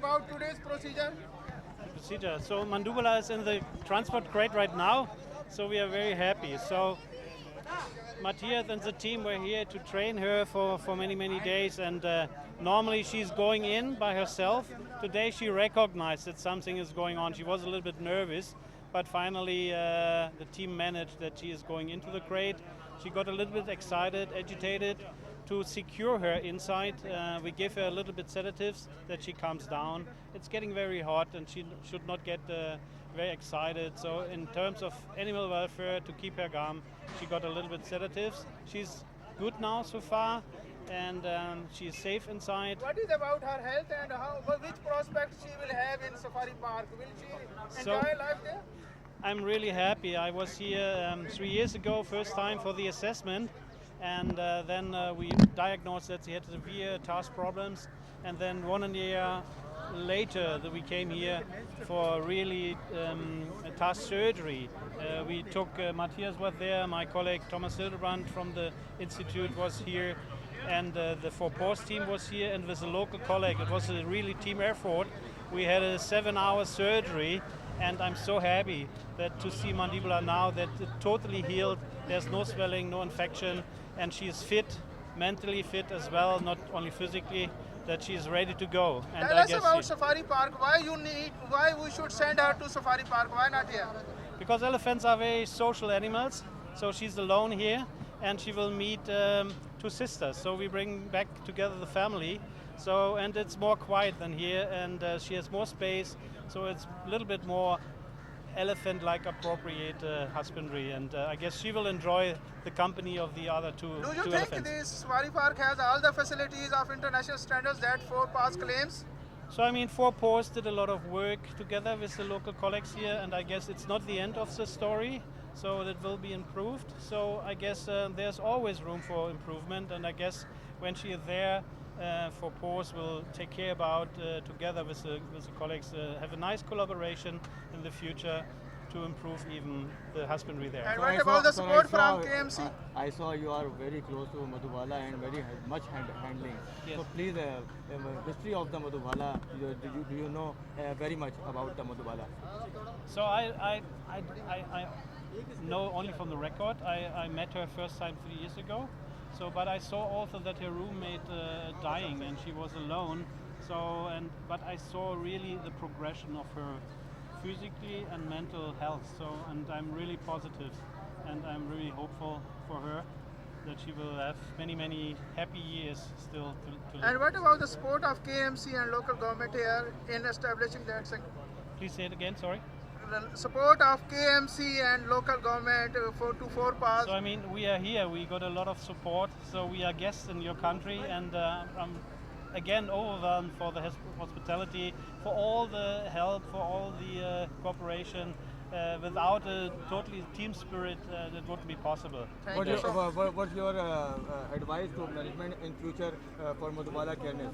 about today's procedure? So Madhubala is in the transport crate right now, so we are very happy. So Matthias and the team were here to train her for many days, and normally she's going in by herself. Today she recognized that something is going on. She was a little bit nervous, but finally the team managed that she is going into the crate. She got a little bit excited, agitated. To secure her inside, we give her a little bit sedatives that she calms down. It's getting very hot and she should not get very excited. So in terms of animal welfare, to keep her calm, she got a little bit sedatives. She's good now so far, and she's safe inside. What is about her health and which prospects she will have in Safari Park? Will she enjoy life there? I'm really happy. I was here 3 years ago, first time for the assessment. And then we diagnosed that she had severe task problems, and then 1 year later that we came here for really a task surgery. We took Matthias was there, my colleague Thomas Hildebrand from the institute was here, and the four post team was here, and with a local colleague. It was a really team effort. We had a 7-hour surgery, and I'm so happy that to see Madhubala now that it totally healed. There's no swelling, no infection, and she is fit, mentally fit as well, not only physically, that she is ready to go. And Tell us about Safari Park. Why we should send her to Safari Park? Why not here? Because elephants are very social animals, so she's alone here, and she will meet 2 sisters. So we bring back together the family. So, and it's more quiet than here, and she has more space, so it's a little bit more elephant-like appropriate husbandry, and I guess she will enjoy the company of the other two elephants. Do you think this Safari Park has all the facilities of international standards that 4PAS claims? So I mean, 4PAS did a lot of work together with the local colleagues here, and I guess it's not the end of the story, so it will be improved. So I guess there's always room for improvement, and I guess when she is there, 4PAS will take care about together with the colleagues, have a nice collaboration in the future to improve even the husbandry there. And what about the support from KMC? I saw you are very close to Madhubala and very much handling. Yes. So please, history of the Madhubala, do you know very much about the Madhubala? So I know only from the record. I met her first time 3 years ago. So, but I saw also that her roommate dying, and she was alone. So, but I saw really the progression of her physically and mental health. So, and I'm really positive, and I'm really hopeful for her that she will have many happy years still to live. And what about the support of KMC and local government here in establishing that sector? Please say it again. Sorry. The support of KMC and local government to 4PAS. So I mean, we are here. We got a lot of support. So we are guests in your country, and I'm again overwhelmed for the hospitality, for all the help, for all the cooperation. Without a totally team spirit, that wouldn't be possible. What's your advice to management in future for Madhubala careness?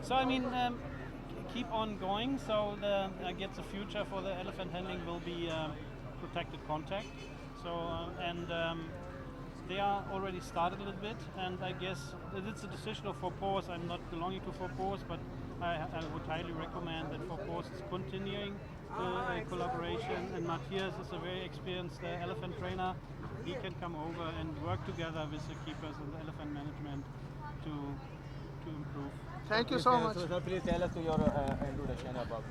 So I mean, keep on going. So I guess the future for the elephant handling will be protected contact. So they are already started a little bit, and I guess it's a decision of 4PAS. I'm not belonging to 4PAS, but I would highly recommend that 4PAS is continuing the collaboration. And Matthias is a very experienced elephant trainer. He can come over and work together with the keepers and the elephant management to improve. Thank you so much. So please tell us your introduction about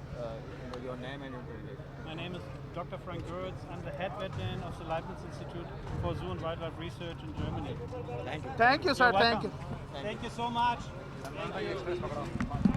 your name and introduction. My name is Dr. Frank Goertz. I'm the head veterinarian of the Leibniz Institute for Zoo and Wildlife Research in Germany. Thank you. Thank you, sir. Thank you. Thank you so much. Thank you.